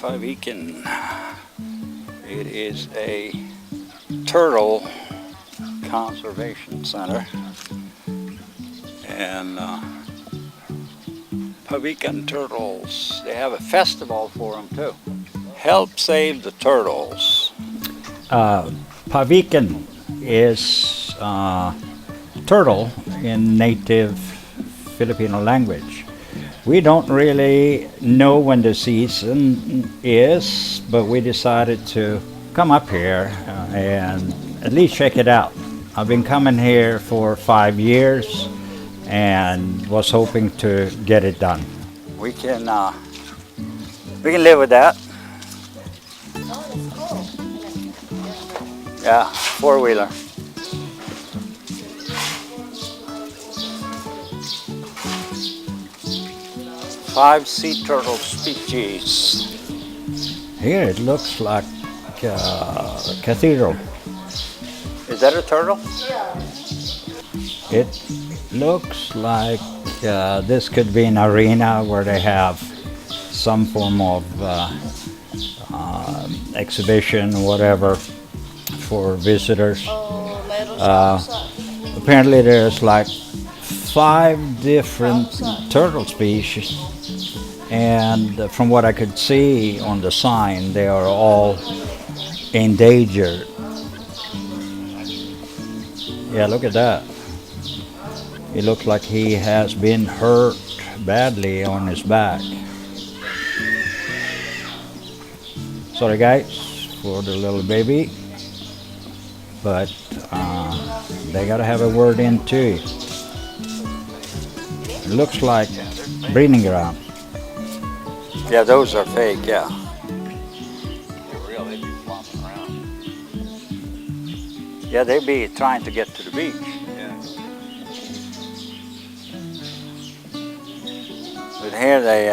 Pawikan. It is a turtle conservation center, and Pawikan turtles, they have a festival for them too. Help save the turtles. Pawikan is turtle in native Filipino language. We don't really know when the season is, but we decided to come up here and at least check it out. I've been coming here for 5 years and was hoping to get it done. We can live with that. Oh, that's cool. Yeah, four-wheeler. Five sea turtle species. Here it looks like a cathedral. Is that a turtle? Yeah. It looks like this could be an arena where they have some form of exhibition, whatever, for visitors. Oh, meron sa Apparently there's like 5 different turtle species, and from what I could see on the sign, they are all endangered. Yeah, look at that. It looks like he has been hurt badly on his back. Sorry guys for the little baby, but they gotta have a word in too. It looks like breeding ground. Yeah, those are fake, yeah. They're real, they'd be flopping around. Yeah, they'd be trying to get to the beach. Yeah. But here they,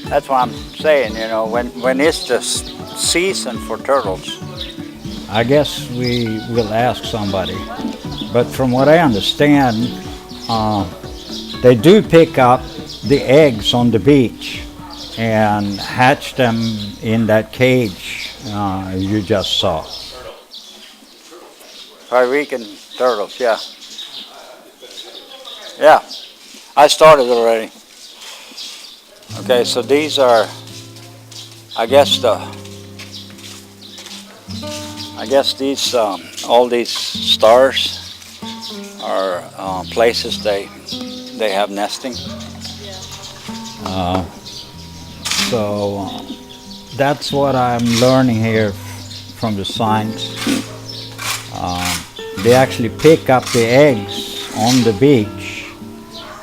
that's what I'm saying, you know, when is the season for turtles? I guess we will ask somebody, but from what I understand, they do pick up the eggs on the beach and hatch them in that cage you just saw. Pawikan turtles, yeah. Yeah, I started already. Okay, so these are, I guess these, all these stars are places they have nesting. So that's what I'm learning here from the signs. They actually pick up the eggs on the beach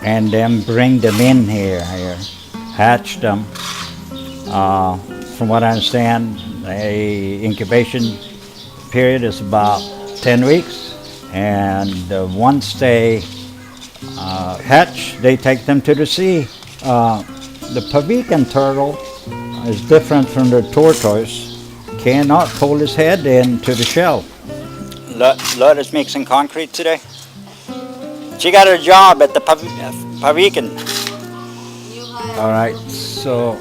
and then bring them in here, hatch them. From what I understand, the incubation period is about 10 weeks, and once they hatch, they take them to the sea. The Pawikan turtle is different from the tortoise, cannot pull his head into the shell. Lud is mixing concrete today. She got her job at the Pawikan. All right, so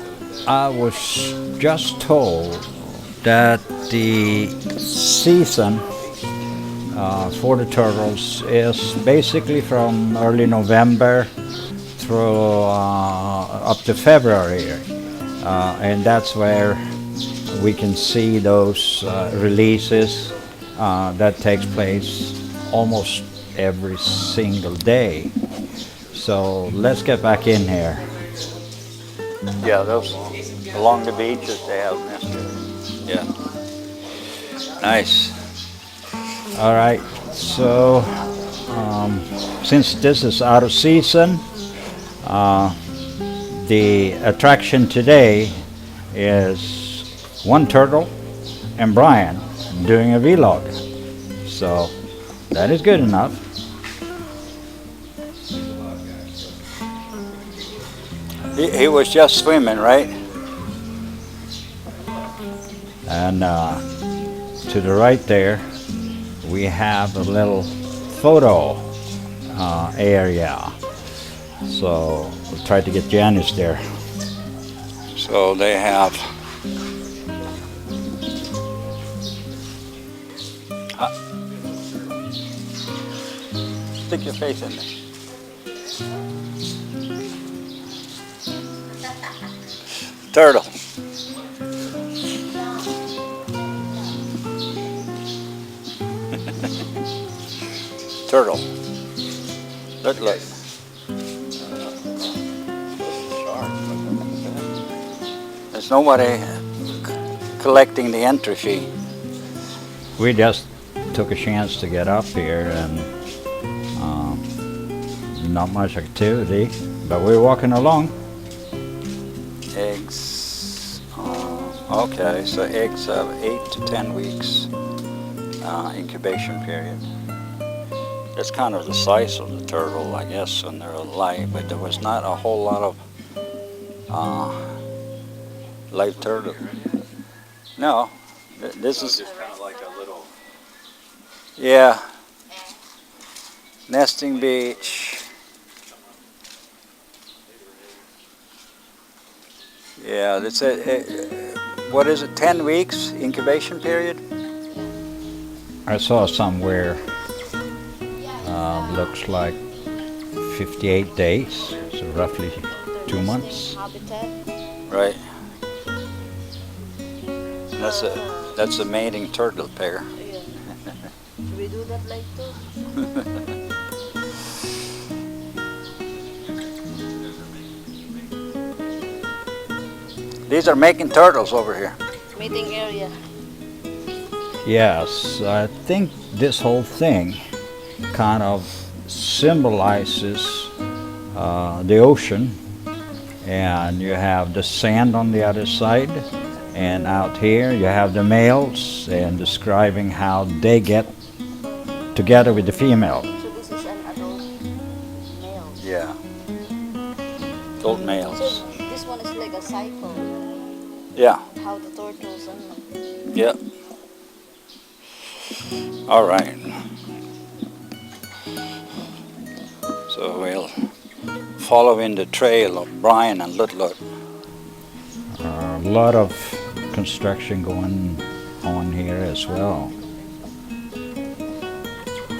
I was just told that the season for the turtles is basically from early November through up to February, and that's where we can see those releases that takes place almost every single day. So let's get back in here. Yeah, those along the beaches they have nested. Yeah, nice. All right, so since this is out of season, the attraction today is one turtle and Brian doing a vlog. So that is good enough. He was just swimming, right? And to the right there, we have a little photo area. So We'll try to get Janice there. So they have stick your face in there. Turtle. Turtle. Look. There's nobody collecting the entry fee. We just took a chance to get up here and not much activity, but we're walking along. Eggs. Okay, so eggs have 8 to 10 weeks incubation period. That's kind of the size of the turtle, I guess, when they're alive, but there was not a whole lot of live turtle. No, this is just kind of like a little. yeah. Nesting beach. Yeah, that's what is it, 10 weeks incubation period? I saw somewhere, looks like 58 days, so roughly 2 months. Habitat. Right. That's a mating turtle pair. Yeah. Should we do that like too? These are making turtles over here. Meeting area. Yes, I think this whole thing kind of symbolizes the ocean, and you have the sand on the other side, and out here you have the males and describing how they get together with the female. So this is an adult male. Yeah. Adult So males. this one is like a cycle. Yeah. How the turtles and Yep. All right. So we'll follow in the trail of Brian and Lutlut. A lot of construction going on here as well.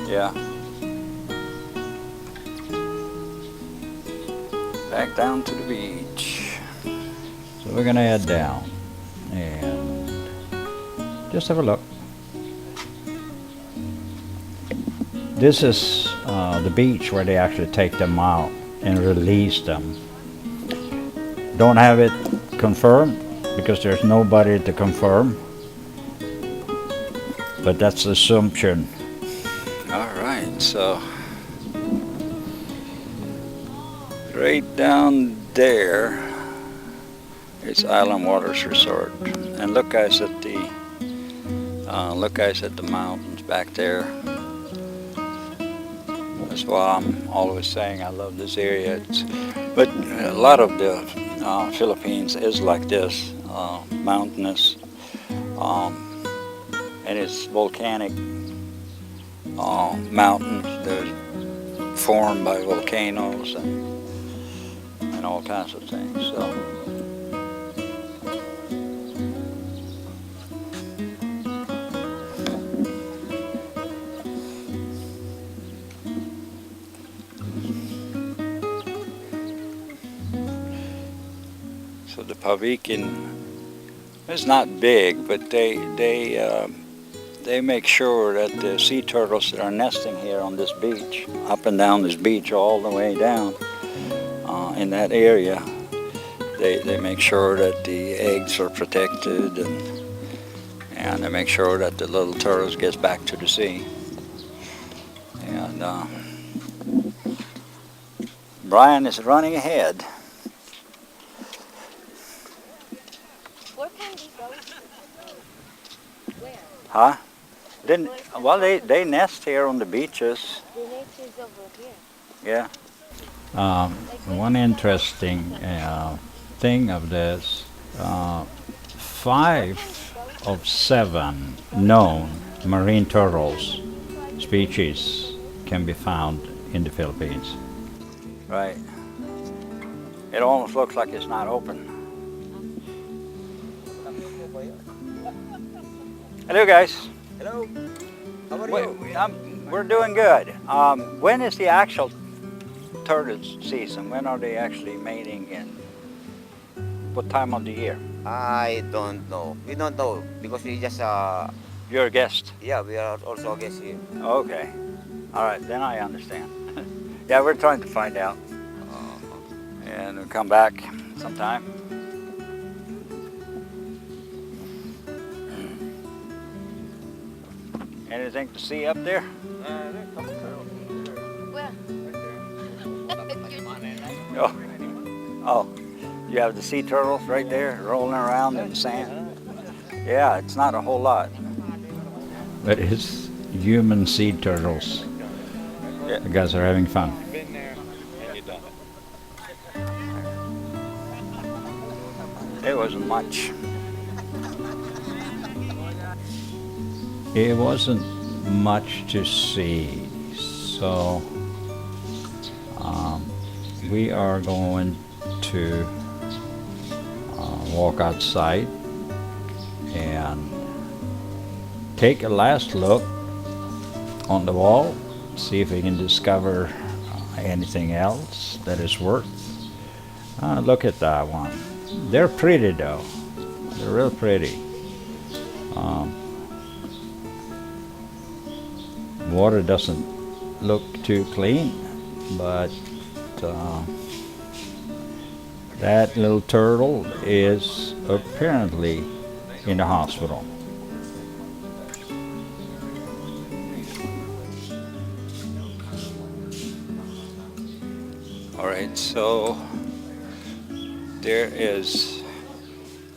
Yeah. Back down to the beach. So we're gonna head down and just have a look. This is the beach where they actually take them out and release them. Don't have it confirmed because there's nobody to confirm, but that's the assumption. All right, so right down there is Island Waters Resort, and look guys at the mountains back there. That's why I'm always saying I love this area. But a lot of the Philippines is like this, mountainous, and it's volcanic mountains. They're formed by volcanoes and all kinds of things. So. So the Pawikan is not big, but they make sure that the sea turtles that are nesting here on this beach, up and down this beach, all the way down in that area, they make sure that the eggs are protected, and they make sure that the little turtles gets back to the sea. And Brian is running ahead. where can we go? Where? Huh? Well, they nest here on the beaches. The nature is over here. Yeah. One interesting thing of this, 5 of 7 known marine turtles species can be found in the Philippines. Right. It almost looks like it's not open. Hello, guys. Hello. How are you? We're doing good. When is the actual turtle season? When are they actually mating and what time of the year? I don't know. We don't know because we just You're a guest. yeah, we are also guests here. Okay. All right, then I understand. Yeah, we're trying to find out. And we'll come back sometime. Anything to see up there? Where? Oh, oh, you have the sea turtles right there rolling around in the sand. Yeah, it's not a whole lot. But it's human sea turtles. Yeah. The guys are having fun. It wasn't much. It wasn't much to see, so we are going to walk outside and take a last look on the wall, see if we can discover anything else that is worth. Look at that one. They're pretty though. They're real pretty. Water doesn't look too clean, but that little turtle is apparently in the hospital. All right, so there is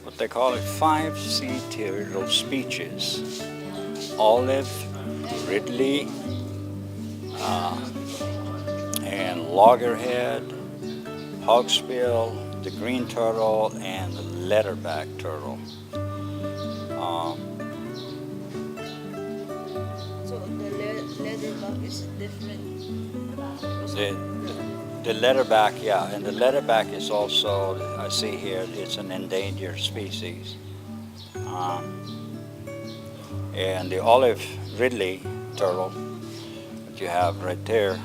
what they call it 5 sea turtle species: olive, ridley, and loggerhead, hawksbill, the green turtle, and the leatherback turtle. So the leatherback is different. The leatherback, yeah, and the leatherback is also, I see here, it's an endangered species. And the olive ridley turtle that you have right there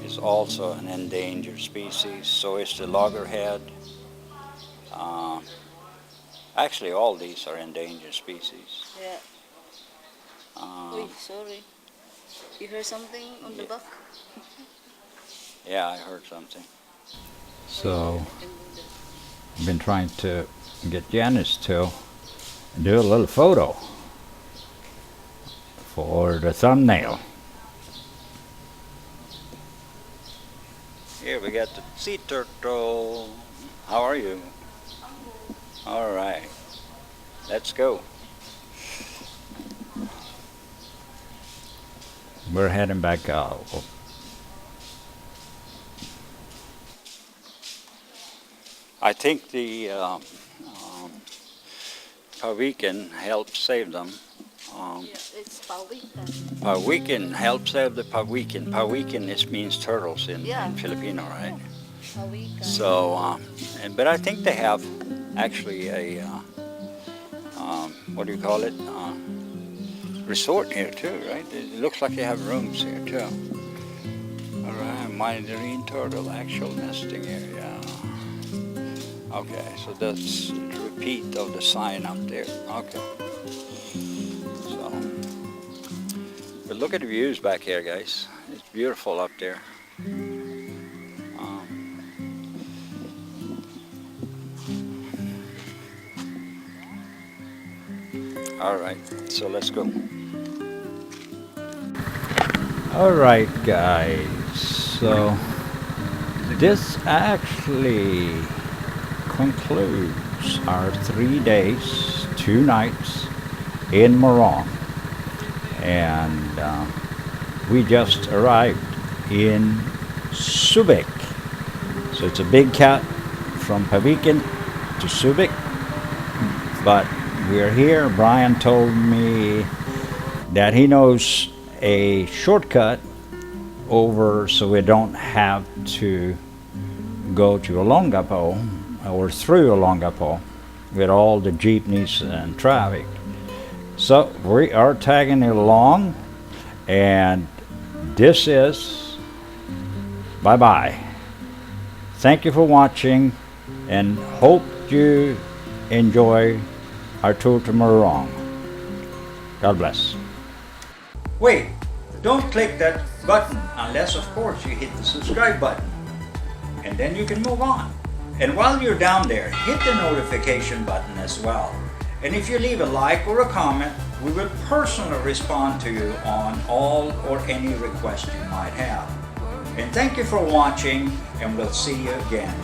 is also an endangered species. So is the loggerhead. Actually, all these are endangered species. Yeah. Wait, sorry. You heard something on the back? Yeah, I heard something. So I've been trying to get Janice to do a little photo for the thumbnail. Here we got the sea turtle. How are you? All right, let's go. We're heading back out. I think the Pawikan helped save them. Yeah, it's Pawikan. Pawikan helped save the Pawikan. Pawikan means turtles in Yeah. Filipino, right? Pawikan. So, but I think they have actually a what do you call it? Resort here too, right? It looks like they have rooms here too. All right, marine turtle actual nesting area. Okay, so that's a repeat of the sign up there. Okay. So, but look at the views back here, guys. It's beautiful up there. All right, so let's go. All right, guys. So this actually concludes our 3 days, 2 nights in Morong, and we just arrived in Subic. So it's a big cat from Pawikan to Subic, but we're here. Brian told me that he knows a shortcut over, so we don't have to go to Olongapo or through Olongapo with all the jeepneys and traffic. So we are tagging it along, and this is bye-bye. Thank you for watching, and hope you enjoy our tour to Morong. God bless. Wait, don't click that button unless, of course, you hit the subscribe button. And then you can move on. And while you're down there, hit the notification button as well. And if you leave a like or a comment, we will personally respond to you on all or any request you might have. And thank you for watching, and we'll see you again.